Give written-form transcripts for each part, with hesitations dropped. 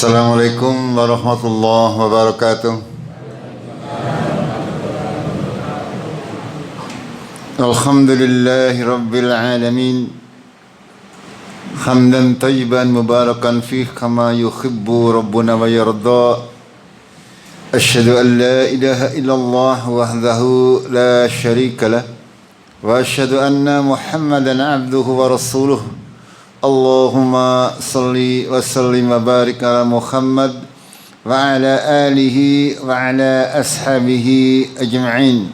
Assalamualaikum warahmatullahi wabarakatuh. Alhamdulillahi rabbil alamin. Hamdan tayyiban mubarakan fih kama yuhibbu rabbuna wa yarda. Asyhadu an la ilaha illallah wahdahu la syarika lah. Wa asyhadu anna Muhammadan abduhu wa rasuluh. Allahumma salli wa sallim wa barik ala Muhammad wa ala alihi wa ala ashabihi ajma'in.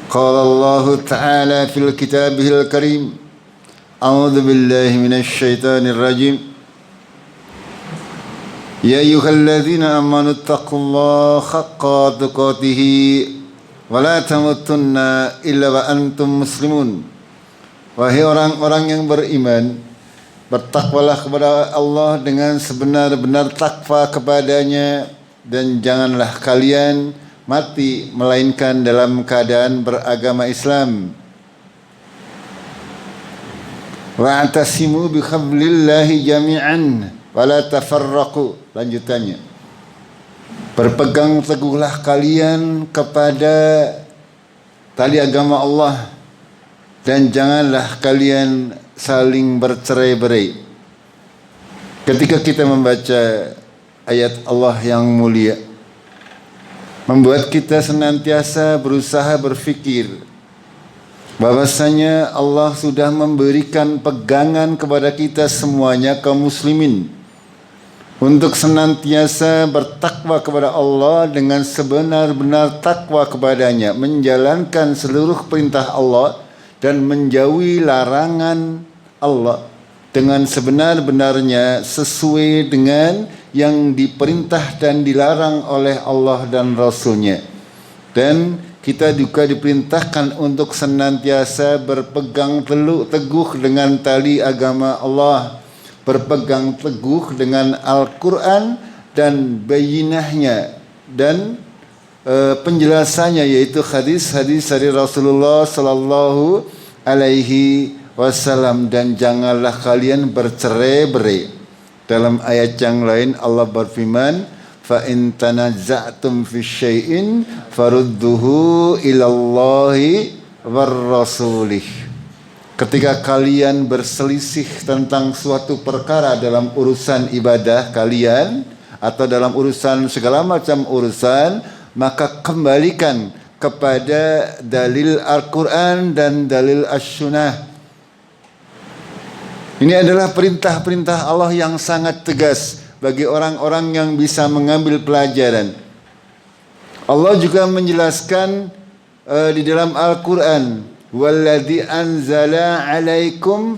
Qala Allah Ta'ala fil kitabihil karim. A'udzu billahi minasy syaithanir rajim. Ya ayyuhalladzina amanu taqullaha haqqa tuqatih wa la tamutunna illa wa antum muslimun. Wahai orang-orang yang beriman, bertakwalah kepada Allah dengan sebenar-benar takwa kepadanya, dan janganlah kalian mati melainkan dalam keadaan beragama Islam. Wa'tasimu bihablillahi jami'an wa la tafarraqu. Lanjutannya, berpegang teguhlah kalian kepada tali agama Allah, dan janganlah kalian saling bercerai-berai. Ketika kita membaca ayat Allah yang mulia, membuat kita senantiasa berusaha berfikir bahwasanya Allah sudah memberikan pegangan kepada kita semuanya kaum muslimin untuk senantiasa bertakwa kepada Allah dengan sebenar-benar takwa kepadanya, menjalankan seluruh perintah Allah dan menjauhi larangan Allah dengan sebenar-benarnya sesuai dengan yang diperintah dan dilarang oleh Allah dan Rasul-Nya. Dan kita juga diperintahkan untuk senantiasa berpegang teguh dengan tali agama Allah, berpegang teguh dengan Al-Quran dan bayinahnya dan penjelasannya, yaitu hadis-hadis dari Rasulullah sallallahu alaihi wasallam. Dan janganlah kalian bercerai-berai. Dalam ayat yang lain Allah berfirman, fa in tanazza'tum fi syai'in farudduhu ilallahi war rasulih. Ketika kalian berselisih tentang suatu perkara dalam urusan ibadah kalian atau dalam urusan segala macam urusan, maka kembalikan kepada dalil Al-Quran dan dalil As-Sunnah. Ini adalah perintah-perintah Allah yang sangat tegas bagi orang-orang yang bisa mengambil pelajaran. Allah juga menjelaskan di dalam Al-Quran, walladzi anzala alaikum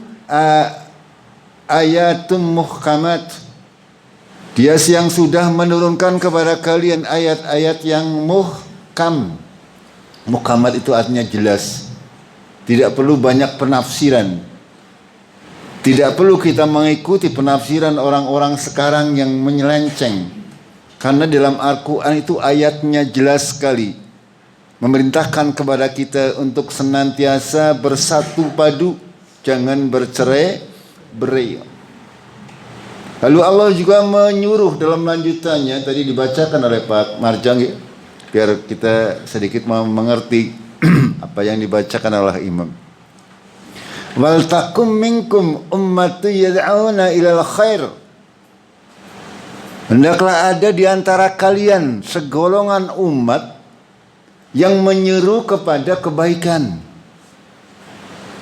ayatum muhkamat. Dia yang sudah menurunkan kepada kalian ayat-ayat yang muhkam. Muhkamat itu artinya jelas. Tidak perlu banyak penafsiran. Tidak perlu kita mengikuti penafsiran orang-orang sekarang yang menyelenceng. Karena dalam Al-Quran itu ayatnya jelas sekali. Memerintahkan kepada kita untuk senantiasa bersatu padu. Jangan bercerai-berai. Lalu Allah juga menyuruh dalam lanjutannya, tadi dibacakan oleh Pak Marjang ya, biar kita sedikit mengerti apa yang dibacakan oleh Imam. Wal takum minkum ummatu yad'una ilal khair. Hendaklah ada di antara kalian segolongan umat yang menyeru kepada kebaikan.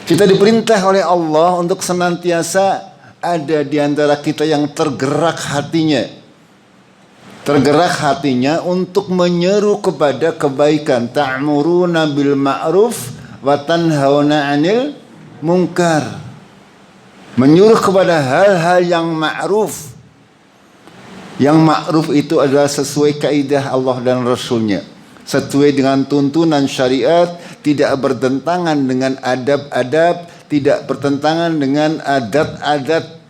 Kita diperintah oleh Allah untuk senantiasa ada di antara kita yang tergerak hatinya untuk menyeru kepada kebaikan. Ta'muruna bil ma'ruf wa tanhauna 'anil munkar. Menyuruh kepada hal-hal yang ma'ruf. Yang ma'ruf itu adalah sesuai kaidah Allah dan Rasul-Nya, sesuai dengan tuntunan syariat, tidak bertentangan dengan adab-adab, tidak bertentangan dengan adat-adat.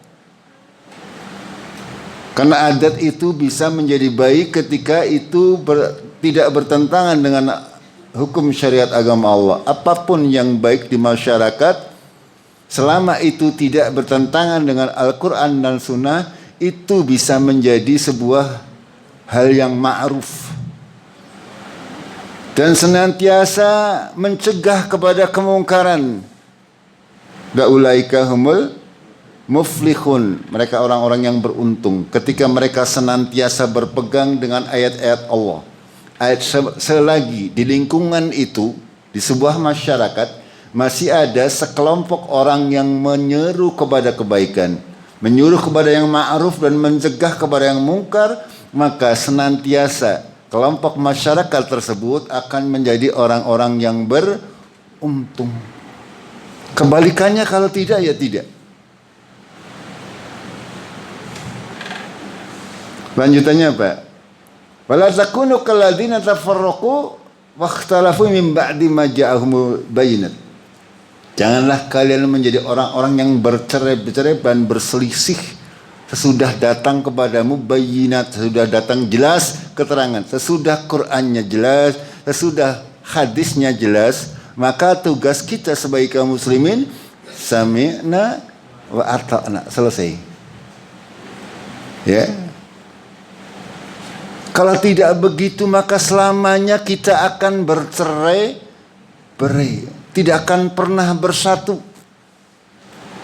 Karena adat itu bisa menjadi baik ketika itu tidak bertentangan dengan hukum syariat agama Allah. Apapun yang baik di masyarakat, selama itu tidak bertentangan dengan Al-Quran dan Sunnah, itu bisa menjadi sebuah hal yang ma'ruf. Dan senantiasa mencegah kepada kemungkaran. Ulaika humul muflihun. Mereka orang-orang yang beruntung ketika mereka senantiasa berpegang dengan ayat-ayat Allah. Selagi di lingkungan itu, di sebuah masyarakat, masih ada sekelompok orang yang menyeru kepada kebaikan, menyuruh kepada yang ma'ruf dan mencegah kepada yang mungkar, maka senantiasa kelompok masyarakat tersebut akan menjadi orang-orang yang beruntung. Kebalikannya kalau tidak, ya tidak. Lanjutannya apa? Wala takunu kalladzina tafarraqu wakhtalafu min ba'di ma ja'ahumul bayyinat. Janganlah kalian menjadi orang-orang yang bercerai-berai dan berselisih sesudah datang kepadamu bayyinat, sesudah datang jelas keterangan, sesudah Qur'annya jelas, sesudah hadisnya jelas. Maka tugas kita sebagai kaum muslimin, sami'na wa ata'na, selesai. Ya. Kalau tidak begitu, maka selamanya kita akan bercerai-berai, tidak akan pernah bersatu.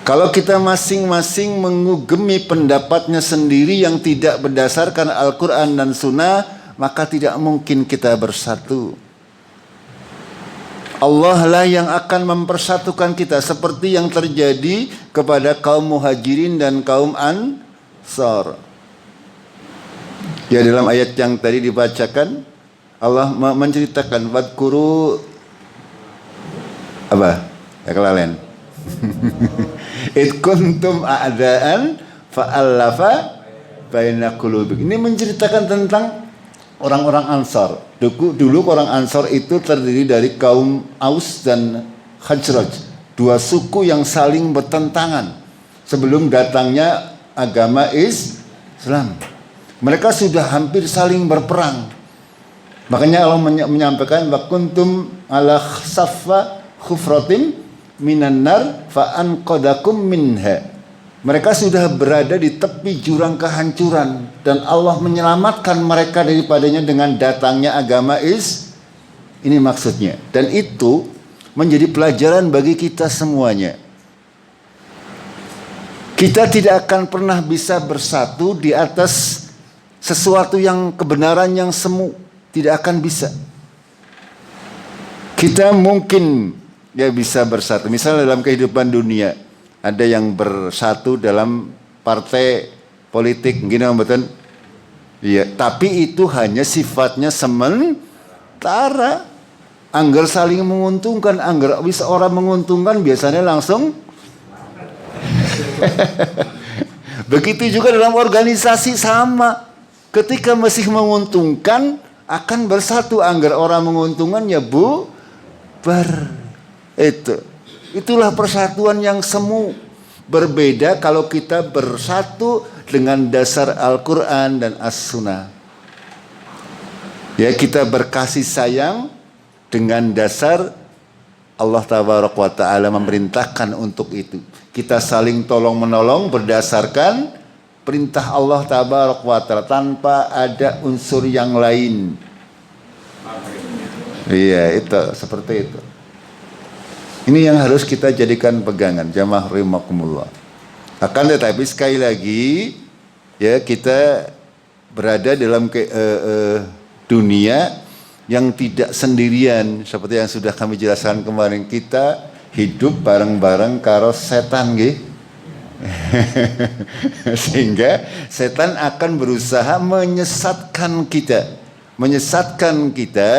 Kalau kita masing-masing mengugemi pendapatnya sendiri yang tidak berdasarkan Al-Quran dan Sunnah, maka tidak mungkin kita bersatu. Allah lah yang akan mempersatukan kita, seperti yang terjadi kepada kaum Muhajirin dan kaum Ansar. Ya, dalam ayat yang tadi dibacakan, Allah menceritakan wadkuru apa? Ya, kelalen. Id kuntum a'daan fa'allafa baina qulubikum. Ini menceritakan tentang orang-orang Ansar. Dulu orang Ansar itu terdiri dari kaum Aus dan Khazraj, dua suku yang saling bertentangan sebelum datangnya agama Islam. Mereka sudah hampir saling berperang. Makanya Allah menyampaikan wa kuntum ala saffa khufratin minan nar fa anqadakum minha. Mereka sudah berada di tepi jurang kehancuran dan Allah menyelamatkan mereka daripadanya dengan datangnya agama ini maksudnya. Dan itu menjadi pelajaran bagi kita semuanya. Kita tidak akan pernah bisa bersatu di atas sesuatu yang kebenaran yang semu, tidak akan bisa. Kita mungkin ya bisa bersatu. Misalnya dalam kehidupan dunia, ada yang bersatu dalam partai politik, gini betul? Iya, tapi itu hanya sifatnya sementara. Anggar saling menguntungkan, anggar bisa orang menguntungkan biasanya langsung. Begitu juga dalam organisasi sama. Ketika masih menguntungkan akan bersatu, anggar orang menguntungkan ya bubar. Itulah persatuan yang semu. Berbeda kalau kita bersatu dengan dasar Al-Quran dan As-Sunnah. Ya, kita berkasih sayang dengan dasar Allah Tabaraka wa Ta'ala memerintahkan untuk itu. Kita saling tolong menolong berdasarkan perintah Allah Tabaraka wa Ta'ala tanpa ada unsur yang lain. Iya, itu seperti itu. Ini yang harus kita jadikan pegangan, jamaah rahimakumullah. Akan tetapi sekali lagi, ya, kita berada dalam dunia yang tidak sendirian, seperti yang sudah kami jelaskan kemarin. Kita hidup bareng-bareng karo setan, nggih. Sehingga setan akan berusaha menyesatkan kita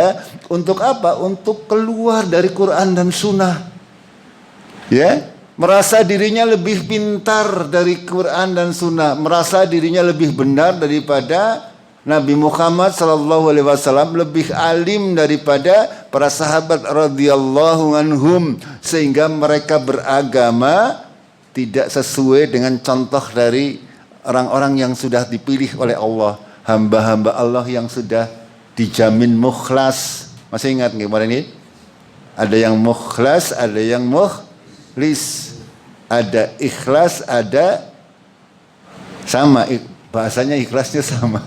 untuk apa? Untuk keluar dari Quran dan Sunnah. Ya, merasa dirinya lebih pintar dari Quran dan Sunnah, merasa dirinya lebih benar daripada Nabi Muhammad SAW, lebih alim daripada para sahabat radhiyallahu anhum, sehingga mereka beragama tidak sesuai dengan contoh dari orang-orang yang sudah dipilih oleh Allah, hamba-hamba Allah yang sudah dijamin mukhlas. Masih ingat nggak kemarin ini? Ada yang mukhlas, ada yang mukhlis, ada ikhlas, ada sama bahasanya ikhlasnya sama,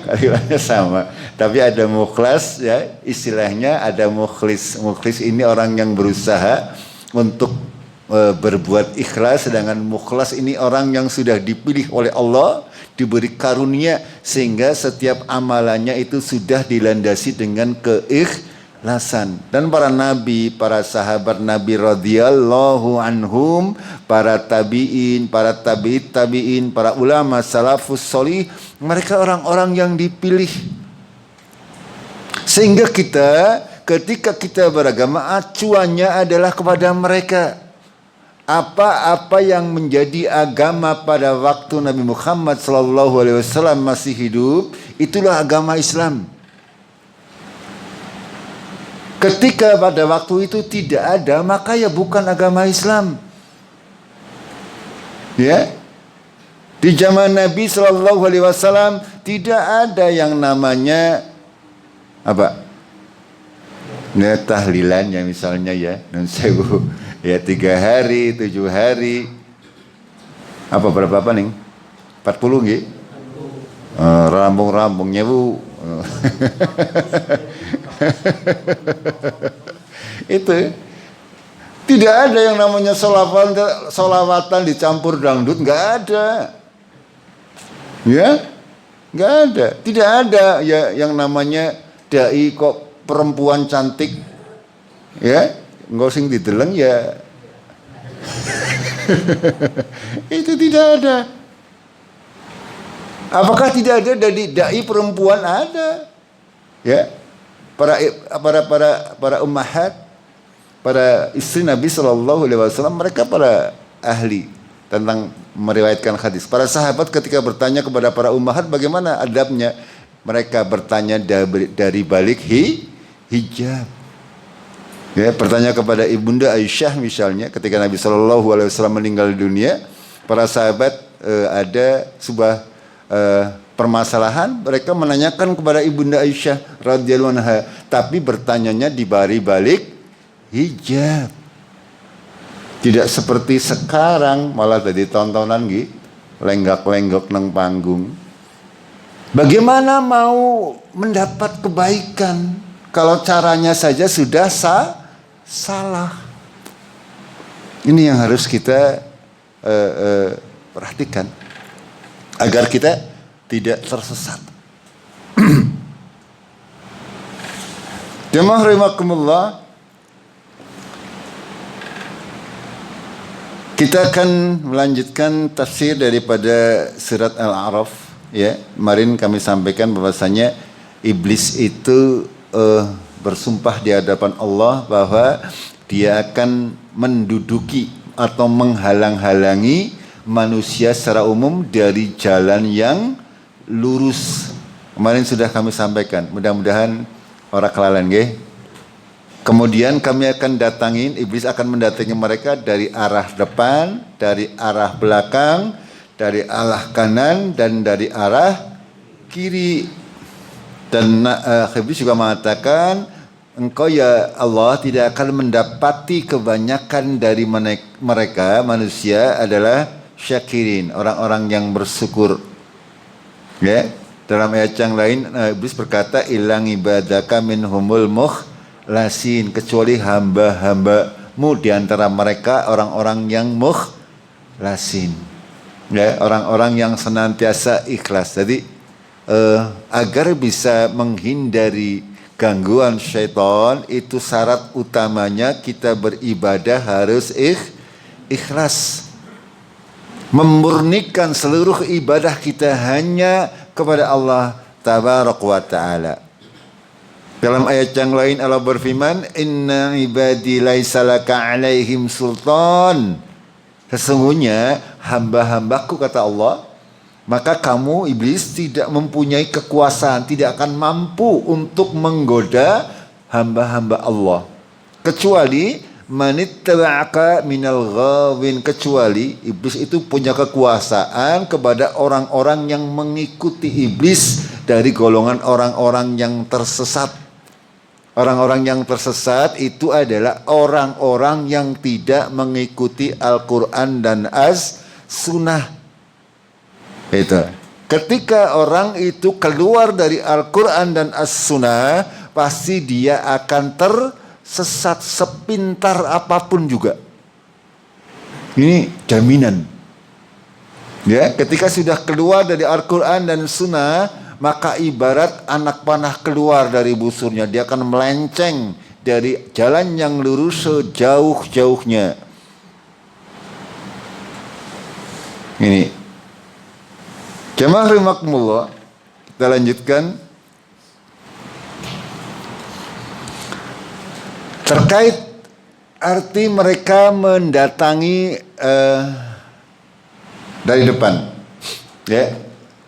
kalimatnya sama. Tapi ada mukhlas ya, istilahnya ada mukhlis. Mukhlis ini orang yang berusaha untuk berbuat ikhlas, sedangkan mukhlas ini orang yang sudah dipilih oleh Allah, diberi karunia sehingga setiap amalannya itu sudah dilandasi dengan keikhlasan. Dan para nabi, para sahabat Nabi radhiyallahu anhum, para tabi'in, para tabi'in, para ulama salafus sholih, mereka orang-orang yang dipilih. Sehingga kita ketika kita beragama, acuannya adalah kepada mereka. Apa-apa yang menjadi agama pada waktu Nabi Muhammad SAW masih hidup, itulah agama Islam. Ketika pada waktu itu tidak ada, maka ya bukan agama Islam. Ya, di zaman Nabi SAW tidak ada yang namanya apa? Ya, tahlilannya misalnya ya, non sewu. Ya 3 hari, 7 hari. Apa berapa nih? 40 nggih? Rambung-rambungnya Bu. Itu. Tidak ada yang namanya solawatan dicampur dangdut, nggak ada. Ya? Nggak ada. Tidak ada ya yang namanya dai kok perempuan cantik. Ya? Nggak sing dideleng ya. Itu tidak ada. Apakah tidak ada dari dai perempuan? Ada. Ya. Para ummahat, para istri Nabi SAW, mereka para ahli tentang meriwayatkan hadis. Para sahabat ketika bertanya kepada para ummahat bagaimana adabnya, mereka bertanya dari balik hijab. Ya, bertanya kepada Ibunda Aisyah misalnya, ketika Nabi SAW meninggal dunia, para sahabat ada sebuah permasalahan, mereka menanyakan kepada Ibunda Aisyah radhiyallahu anha, tapi bertanyanya di balik hijab. Tidak seperti sekarang malah tadi tontonan gitu, lenggak-lenggok nang panggung. Bagaimana mau mendapat kebaikan kalau caranya saja sudah salah? Ini yang harus kita perhatikan agar kita tidak tersesat. Jemaah rahimakumullah, kita akan melanjutkan tafsir daripada surat Al-A'raf. Ya, kemarin kami sampaikan bahwasanya iblis itu bersumpah di hadapan Allah bahwa dia akan menduduki atau menghalang-halangi manusia secara umum dari jalan yang lurus. Kemarin sudah kami sampaikan, mudah-mudahan ora kelalen nggih. Kemudian kami akan datangin, iblis akan mendatangi mereka dari arah depan, dari arah belakang, dari arah kanan, dan dari arah kiri. Dan iblis juga mengatakan, engkau ya Allah tidak akan mendapati kebanyakan dari mereka manusia adalah syakirin, orang-orang yang bersyukur. Ya, dalam ayat yang lain iblis berkata, ilang ibadaka minhumul mukhlasin, kecuali hamba-hambamu di antara mereka orang-orang yang mukhlasin. Ya, orang-orang yang senantiasa ikhlas. Jadi agar bisa menghindari gangguan syaitan, itu syarat utamanya kita beribadah harus ikhlas. Memurnikan seluruh ibadah kita hanya kepada Allah tabaraka wa ta'ala. Dalam ayat yang lain Allah berfirman, inna ibadi laisa laka alaihim sultan. Sesungguhnya hamba-hambaku, kata Allah, maka kamu iblis tidak mempunyai kekuasaan, tidak akan mampu untuk menggoda hamba-hamba Allah. Kecuali manittaba'aka minal ghawin, kecuali iblis itu punya kekuasaan kepada orang-orang yang mengikuti iblis dari golongan orang-orang yang tersesat. Orang-orang yang tersesat itu adalah orang-orang yang tidak mengikuti Al-Quran dan As-Sunnah. Itu. ketika orang itu keluar dari Al-Quran dan As-Sunnah, pasti dia akan tersesat sepintar apapun juga. Ini jaminan. Ya, ketika sudah keluar dari Al-Quran dan Sunnah, maka ibarat anak panah keluar dari busurnya, dia akan melenceng dari jalan yang lurus sejauh-jauhnya. Ini jemaah rahimakumullah, kita lanjutkan terkait arti mereka mendatangi dari depan, ya,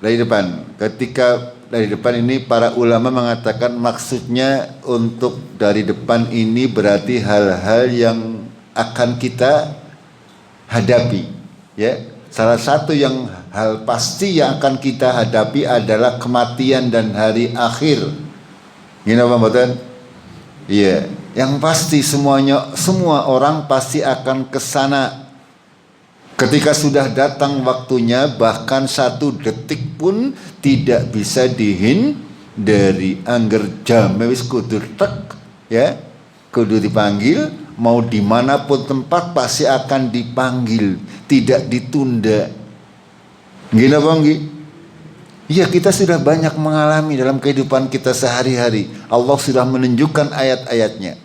dari depan. Ketika dari depan ini para ulama mengatakan maksudnya untuk dari depan ini berarti hal-hal yang akan kita hadapi, ya. Salah satu yang hal pasti yang akan kita hadapi adalah kematian dan hari akhir. Gini apa mboten? Iya, yang pasti semua orang pasti akan ke sana. Ketika sudah datang waktunya, bahkan 1 detik pun tidak bisa dihindari. Angger jam wis kudu tek, ya, kudu dipanggil. Mau dimanapun tempat pasti akan dipanggil, tidak ditunda. Gini apa nggih? Iya, kita sudah banyak mengalami dalam kehidupan kita sehari-hari. Allah sudah menunjukkan ayat-ayatnya.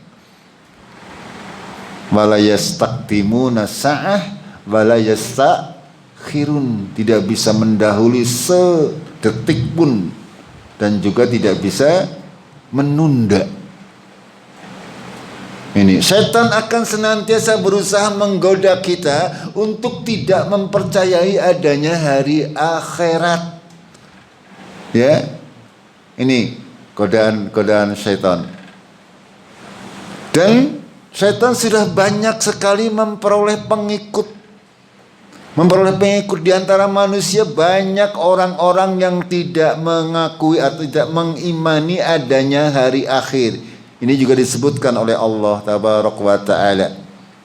Wala yastaqdimuna sa'ah wala yastakhirun, tidak bisa mendahului sedetik pun dan juga tidak bisa menunda. Ini setan akan senantiasa berusaha menggoda kita untuk tidak mempercayai adanya hari akhirat. Ya, ini godaan setan. Dan setan sudah banyak sekali memperoleh pengikut di antara manusia. Banyak orang-orang yang tidak mengakui atau tidak mengimani adanya hari akhir. Ini juga disebutkan oleh Allah Tabaraka wa Ta'ala,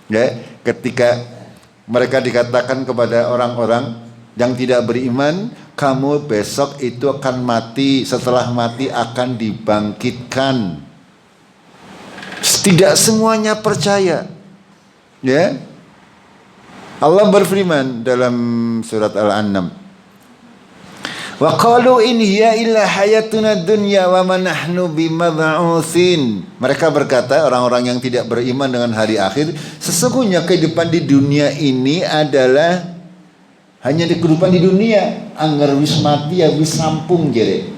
ya, ketika mereka dikatakan kepada orang-orang yang tidak beriman, kamu besok itu akan mati, setelah mati akan dibangkitkan. Tidak semuanya percaya, ya. Allah berfirman dalam surat Al-An'am, wa qalu in hiya illa hayatuna dunya wa ma nahnu bimab'utsin. Mereka berkata, orang-orang yang tidak beriman dengan hari akhir, sesungguhnya kehidupan di dunia ini adalah hanya kehidupan di dunia, angger wis mati ya wis rampung jere.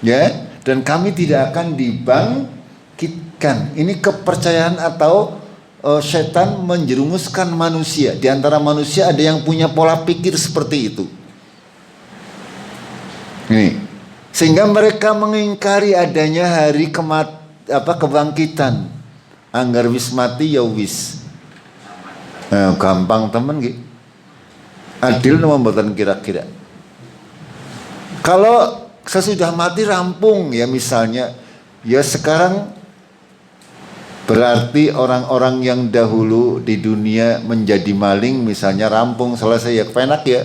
Ya, dan kami tidak akan dibangkitkan. Ini kepercayaan atau setan menjerumuskan manusia. Di antara manusia ada yang punya pola pikir seperti itu. Ini sehingga mereka mengingkari adanya hari kebangkitan. Anggar wis mati ya wis. Gampang temen gitu. Adil nama mboten kira-kira. Kalau sesudah mati rampung, ya misalnya, ya sekarang berarti orang-orang yang dahulu di dunia menjadi maling misalnya rampung selesai, ya kepenak ya.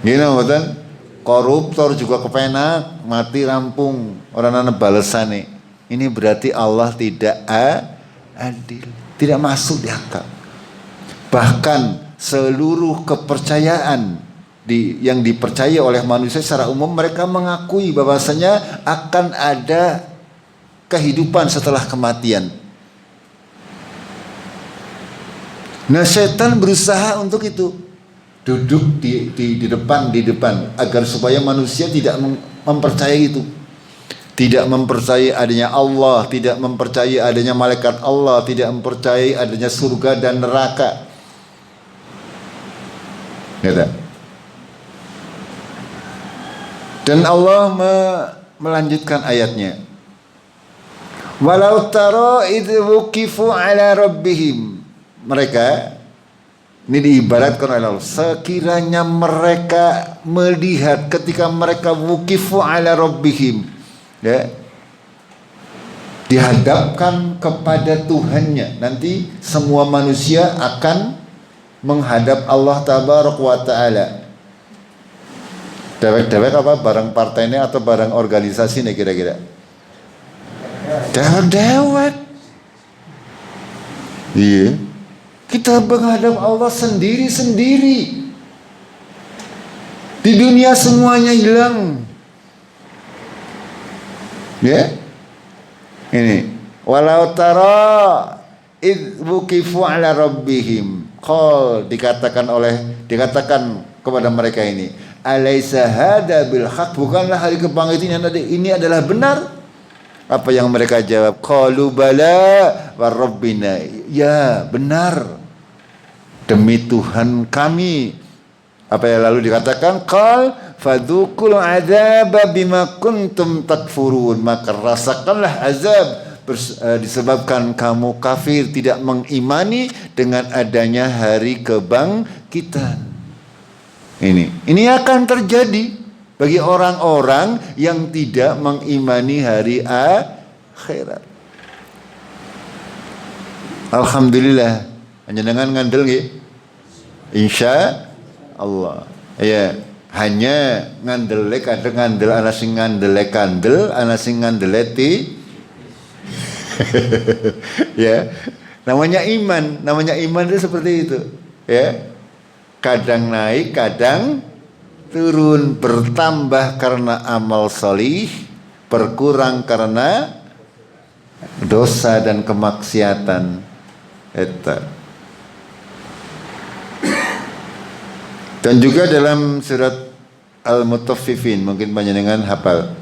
Gini mboten? Koruptor juga kepenak, mati rampung, orang nana balesan nih. Ini berarti Allah tidak adil, tidak masuk di akal. Bahkan seluruh kepercayaan yang dipercaya oleh manusia secara umum, mereka mengakui bahwasanya akan ada kehidupan setelah kematian. Nah, setan berusaha untuk itu. Duduk di depan agar supaya manusia tidak mempercayai itu, tidak mempercayai adanya Allah, tidak mempercayai adanya malaikat Allah, tidak mempercayai adanya surga dan neraka. Gitu. Dan Allah melanjutkan ayatnya, walau taro idh wuqifu ala rabbihim. Mereka ini diibaratkan oleh Allah, sekiranya mereka melihat ketika mereka wuqifu ala rabbihim, ya, dihadapkan kepada Tuhannya. Nanti semua manusia akan menghadap Allah Tabaraka wa Ta'ala. Dewek-dewek apa? Barang partainya atau barang organisasi nih kira-kira? Dewek-dewek. Iya. Kita menghadap Allah sendiri-sendiri. Di dunia semuanya hilang. Ya. Ini. Walau tara idh wuqifu ala rabbihim. Dikatakan kepada mereka ini, alaisa hada bil haq, bukanlah hari kebangkitan ini adalah benar? Apa yang mereka jawab? Qalu bala wa rabbina, ya benar demi Tuhan kami. Apa yang lalu dikatakan? Qal fadzuqul adzaba bima kuntum takfurun, maka rasakanlah azab disebabkan kamu kafir, tidak mengimani dengan adanya hari kebangkitan. Ini akan terjadi bagi orang-orang yang tidak mengimani hari akhirat. Alhamdulillah, panjenengan ngandel nggih? Insya Allah. Ya, hanya ngandele kadang ngandel ana sing ngandele kandel, ana sing ngandeleti. Ya, namanya iman itu seperti itu. Ya, kadang naik, kadang turun, bertambah karena amal solih, berkurang karena dosa dan kemaksiatan. Dan juga dalam surat Al-Mutaffifin, mungkin panjenengan hafal,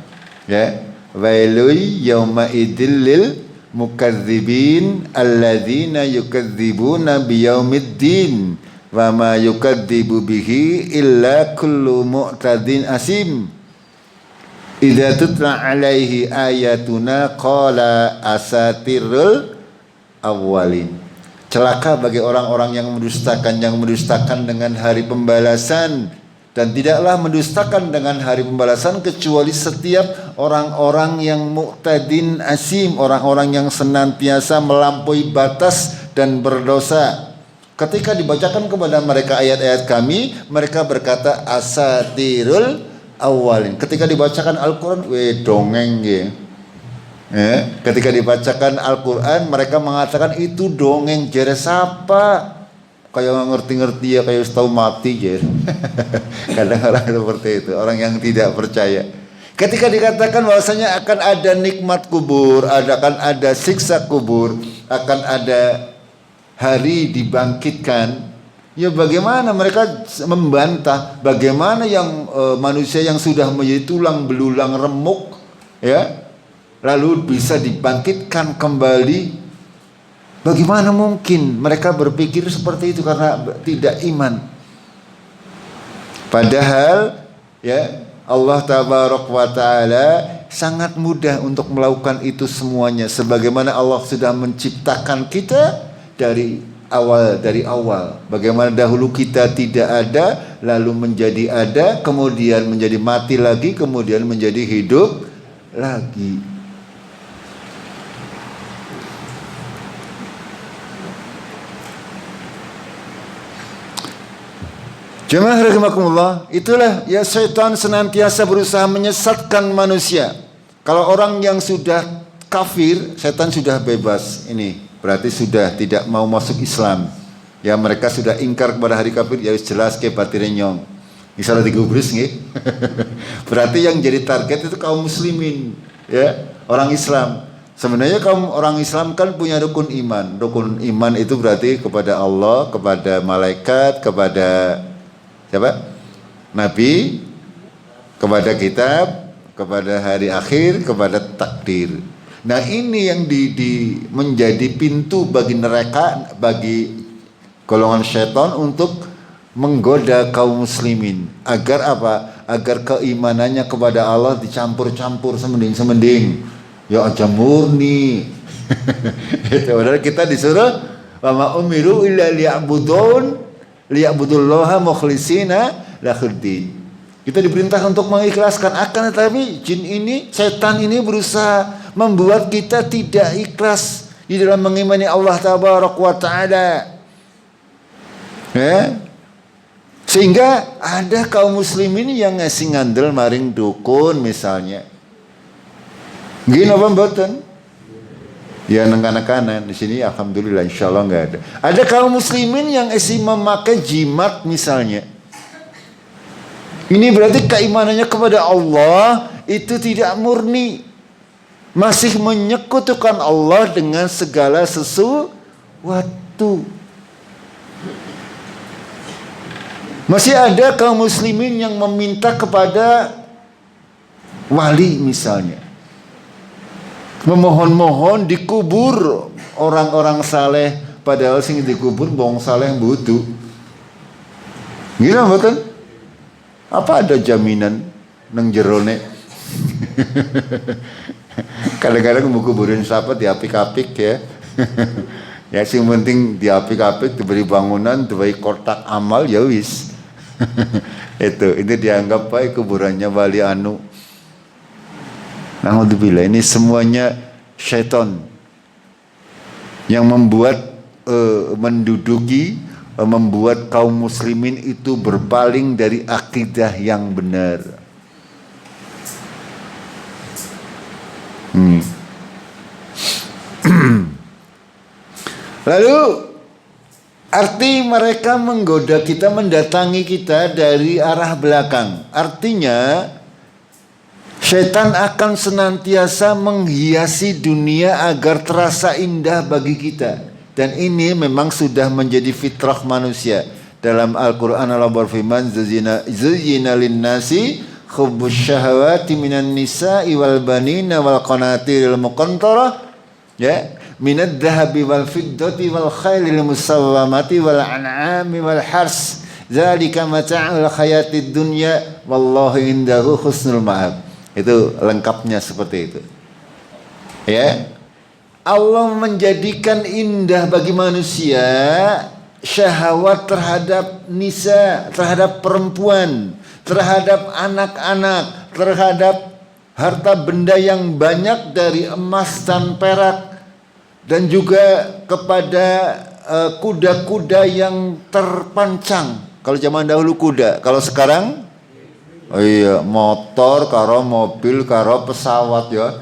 ya, wailul yauma idzil lil mukadzibin alladzina yukadzibuna biyaumiddin wa ma yukadzibu bihi illa kullu mu'tadin asim idza tutla alaihi ayatuna qala asatirul awwalin. Celaka bagi orang-orang yang mendustakan dengan hari pembalasan, dan tidaklah mendustakan dengan hari pembalasan kecuali setiap orang-orang yang mu'tadin asim, orang-orang yang senantiasa melampaui batas dan berdosa. Ketika dibacakan kepada mereka ayat-ayat kami, mereka berkata asatirul awalin. Ketika dibacakan Al-Quran, dongeng ya. Ketika dibacakan Al-Quran, mereka mengatakan itu dongeng, jere siapa? Kayak ngerti-ngerti ya, kayak tahu mati jer. Kadang orang seperti itu, orang yang tidak percaya. Ketika dikatakan bahwasanya akan ada nikmat kubur, akan ada siksa kubur, akan ada hari dibangkitkan, ya bagaimana mereka membantah? Bagaimana yang manusia yang sudah menjadi tulang belulang remuk, ya, lalu bisa dibangkitkan kembali? Bagaimana mungkin mereka berpikir seperti itu karena tidak iman? Padahal ya Allah Tabaraka wa Ta'ala sangat mudah untuk melakukan itu semuanya, sebagaimana Allah sudah menciptakan kita dari awal. Bagaimana dahulu kita tidak ada, lalu menjadi ada, kemudian menjadi mati lagi, kemudian menjadi hidup lagi. Jemaah rahimakumullah, itulah ya, syaitan senantiasa berusaha menyesatkan manusia. Kalau orang yang sudah kafir, syaitan sudah bebas. Ini berarti sudah tidak mau masuk Islam. Ya, mereka sudah ingkar kepada hari kafir, ya jelas ke batirnya nyong. Misalnya digubris nih. Berarti yang jadi target itu kaum muslimin, ya, orang Islam. Sebenarnya kaum orang Islam kan punya rukun iman. Rukun iman itu berarti kepada Allah, kepada malaikat, kepada siapa? Nabi, kepada kitab, kepada hari akhir, kepada takdir. Nah, ini yang menjadi pintu bagi neraka, bagi golongan syaitan untuk menggoda kaum muslimin. Agar apa? Agar keimanannya kepada Allah dicampur-campur semending-semending. Ya aja murni. Padahal kita disuruh wa ma umiru illa liya'budullaha mukhlishina lahuddin. Kita diperintah untuk mengikhlaskan, akan tetapi jin ini, setan ini berusaha membuat kita tidak ikhlas di dalam mengimani Allah Tabaraka wa Ta'ala. Ya? Sehingga ada kaum muslimin yang ngasih ngandel maring dukun misalnya. Gini apa mboten? Ya nengkanan-kanan di sini alhamdulillah insyaallah nggak ada. Ada kaum muslimin yang isi memakai jimat misalnya. Ini berarti keimanannya kepada Allah itu tidak murni. Masih menyekutukan Allah dengan segala sesuatu. Masih ada kaum muslimin yang meminta kepada wali misalnya. Memohon-mohon dikubur orang-orang saleh, padahal sing dikubur wong saleh butuh. Gila betul? Apa ada jaminan nang jerone? Kadang-kadang mau kuburin siapa diapik-apik ya. Ya sing penting diapik-apik, diberi bangunan, diberi kotak amal ya wis. itu dianggap baik kuburannya wali anu. Alhamdulillah, ini semuanya syaitan yang membuat membuat kaum muslimin itu berpaling dari akidah yang benar. Lalu arti mereka menggoda kita, mendatangi kita dari arah belakang. Artinya syaitan akan senantiasa menghiasi dunia agar terasa indah bagi kita. Dan ini memang sudah menjadi fitrah manusia. Dalam Al-Quran Allah berfirman, Zuyyina linnasi hubbus syahawati minan nisa'i wal banina wal qanatiril muqantarah ya minad dhahabi wal fiddati wal khailil musawwamati wal an'ami wal hars dzalika mata'ul hayatid dunya wallahu indahu husnul ma'ab. Itu lengkapnya seperti itu. Ya. Allah menjadikan indah bagi manusia syahwat terhadap nisa, terhadap perempuan, terhadap anak-anak, terhadap harta benda yang banyak dari emas dan perak, dan juga kepada kuda-kuda yang terpancang. Kalau zaman dahulu kuda, kalau sekarang oh iya, motor, karo mobil, karo pesawat ya.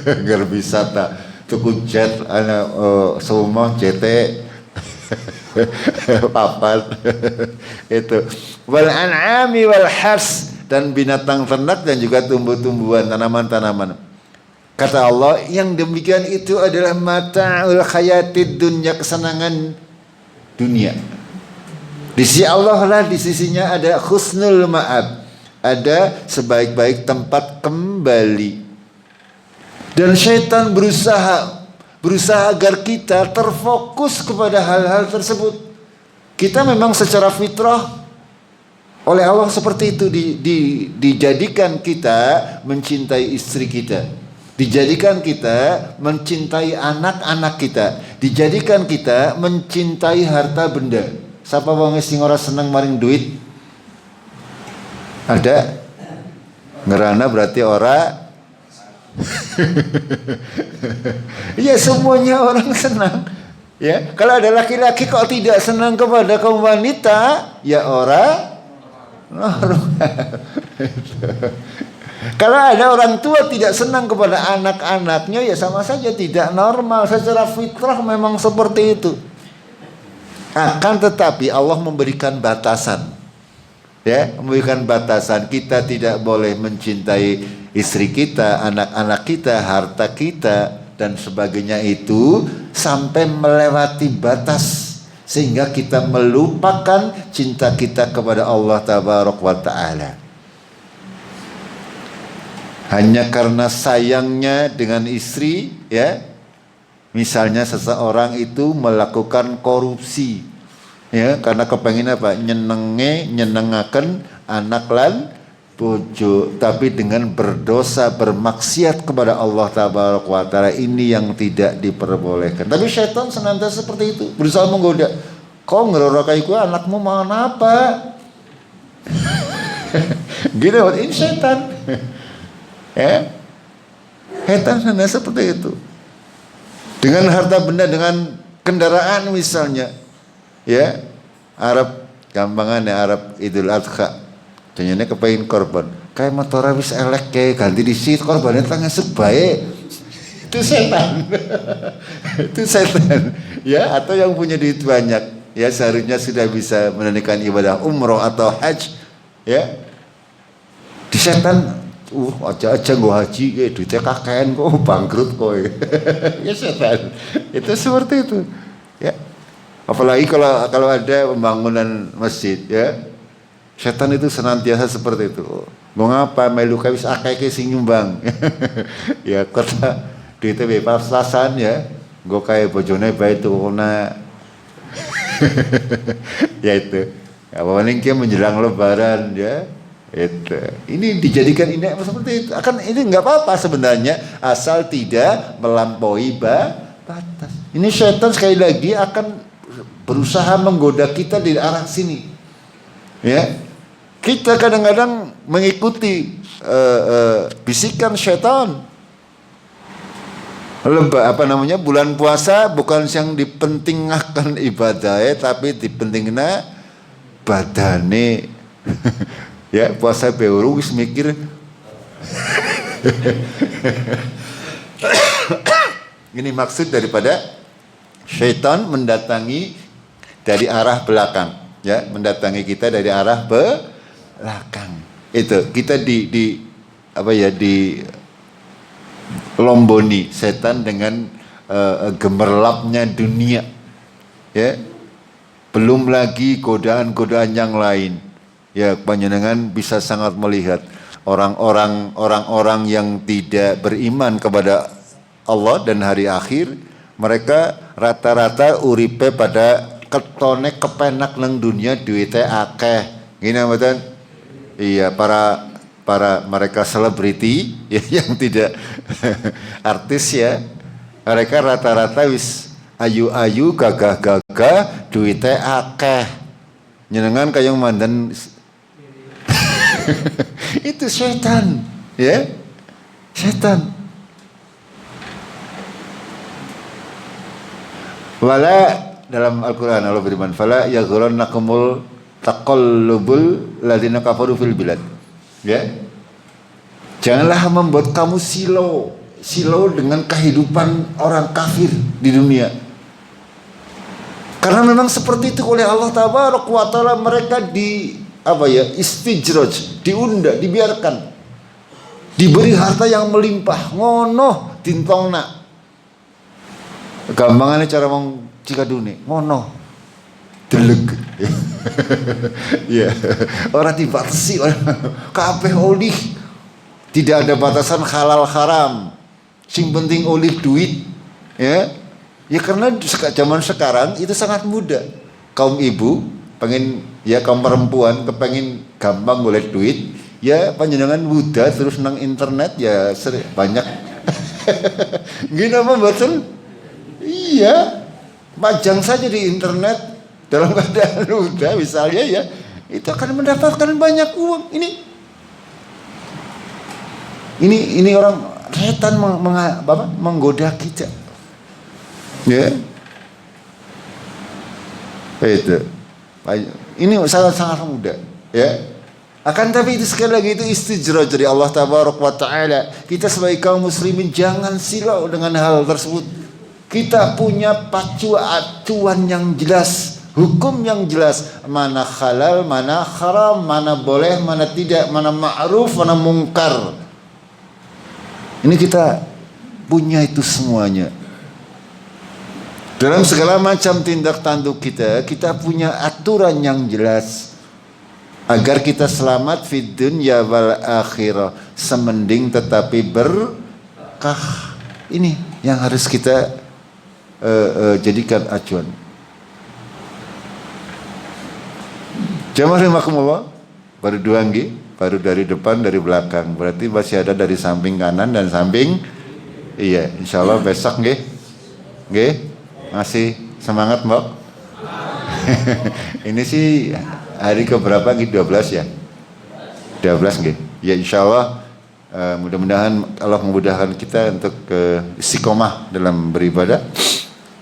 Gak bisa tak tuku jet, semua JT papat itu. Wal an'ami wal hars, dan binatang ternak dan juga tumbuh-tumbuhan, tanaman-tanaman. Kata Allah, yang demikian itu adalah mata'ul hayatid dunya, kesenangan dunia. Di sisi Allah lah, di sisinya ada husnul ma'ab, ada sebaik-baik tempat kembali. Dan syaitan berusaha agar kita terfokus kepada hal-hal tersebut. Kita memang secara fitrah oleh Allah seperti itu, dijadikan kita mencintai istri kita, dijadikan kita mencintai anak-anak kita, dijadikan kita mencintai harta benda. Siapa wong sing ora seneng maring duit? Ada? Ngerana berarti ora. Ya semuanya orang senang. Ya, kalau ada laki-laki kok tidak senang kepada kaum wanita, ya ora normal. Kalau ada orang tua tidak senang kepada anak-anaknya, ya sama saja tidak normal. Secara fitrah memang seperti itu. Akan tetapi Allah memberikan batasan. Ya, memberikan batasan. Kita tidak boleh mencintai istri kita, anak-anak kita, harta kita, dan sebagainya itu sampai melewati batas, sehingga kita melupakan cinta kita kepada Allah Tabaraka wa Ta'ala. Hanya karena sayangnya dengan istri, ya, misalnya seseorang itu melakukan korupsi, ya, karena kepengen apa? Nyenengaken anak lan bojo, tapi dengan berdosa, bermaksiat kepada Allah Tabaraka wa Ta'ala. Ini yang tidak diperbolehkan. Tapi syaitan senantiasa seperti itu, berusaha menggoda. Kau ngerorakai ku anakmu mana apa? Gini, ini syaitan. Ya, syaitan senantiasa seperti itu. Dengan harta benda, dengan kendaraan misalnya, ya, Arab gampangan ya Arab Idul Adha. Jadinya kepengen korban. Kayak motor wis elek kayak ganti disit korbannya tangan sebaik. Itu setan. Itu setan. Ya, atau yang punya duit banyak, ya seharusnya sudah bisa menunaikan ibadah umroh atau haji, ya. Di setan, aja gua haji, duitnya kakean kok bangkrut kok. Ya setan. Itu seperti itu. Ya. Apalagi kalau ada pembangunan masjid, ya. Setan itu senantiasa seperti itu. Gua ngapa melu kawis akeh sing nyumbang. Ya kota duitnya bebas-bebasan ya. Gue kayak bojone baik tuh ya itu. Paling dia menjelang lebaran ya. Itu. Ini dijadikan ini seperti itu. Akan ini nggak apa-apa sebenarnya asal tidak melampaui batas. Ini setan sekali lagi akan berusaha menggoda kita di arah sini. Ya. Kita kadang-kadang mengikuti bisikan setan. Bulan puasa bukan yang dipentingkan ibadahnya tapi dipentingna badane. Ya puasa beuru wis mikir. Ini maksud daripada syaitan mendatangi dari arah belakang, ya, mendatangi kita dari arah belakang. Itu kita di lomboni setan dengan gemerlapnya dunia, ya, belum lagi godaan-godaan yang lain, ya. Panjenengan bisa sangat melihat orang-orang yang tidak beriman kepada Allah dan hari akhir, mereka rata-rata uripe pada ketone kepenak nang dunia duitnya akeh, gini mboten? Iya, para mereka selebriti ya, yang tidak artis ya, mereka rata-rata wis ayu-ayu gagah-gagah duitnya akeh nyenengan kayak mandan. Itu setan ya, setan. Wala dalam Al-Quran Allah beriman fala yaghrannakumul taqallubul ladzina kafaru fil bilad. Ya, janganlah membuat kamu silau dengan kehidupan orang kafir di dunia. Karena memang seperti itu oleh Allah Tabaraka wa Ta'ala, mereka istijraj, diunda, dibiarkan, diberi harta yang melimpah, ngono tintongna. Gampangannya cara wong Cikadune, ngono. Deleg. Ya, orang dibatasi kabeh olih, tidak ada batasan halal haram, sing penting olih duit, ya. Ya karena zaman sekarang itu sangat mudah. Kaum ibu pengen, ya kaum perempuan kepengen gampang boleh duit, ya panjenengan muda terus nang internet ya banyak. Gini apa betul? Iya, pajang saja di internet dalam keadaan muda misalnya, ya, itu akan mendapatkan banyak uang. Ini orang setan menggoda kita, ya. Itu ini sangat mudah, ya. Akan tapi itu sekali lagi itu istijraj dari Allah Tabaraka wa Ta'ala. Kita sebagai kaum muslimin jangan silau dengan hal tersebut. Kita punya acuan yang jelas, hukum yang jelas, mana halal, mana haram, mana boleh, mana tidak, mana ma'ruf, mana mungkar. Ini kita punya itu semuanya. Dalam segala macam tindak tanduk kita punya aturan yang jelas agar kita selamat fid dunya wal akhirah, semending tetapi berkah. Ini yang harus kita jadikan acuan. Jamaah rahimakumullah, baru dua nggih, baru dari depan dari belakang, berarti masih ada dari samping kanan dan samping. Iya, insyaallah besok nggih. Nggih. Masih semangat, Mbak? Ini sih hari keberapa nggih? 12 ya? 12 nggih. Ya insyaallah mudah-mudahan Allah memudahkan kita untuk istiqomah dalam beribadah.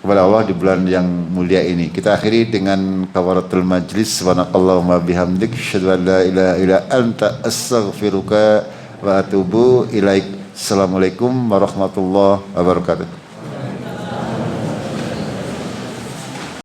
kepada Allah di bulan yang mulia ini. Kita akhiri dengan kafaratul majlis. Subhanakallahumma bihamdik asyhadu an la ilaha illa anta astaghfiruka wa atubu ilaik. Assalamualaikum warahmatullahi wabarakatuh.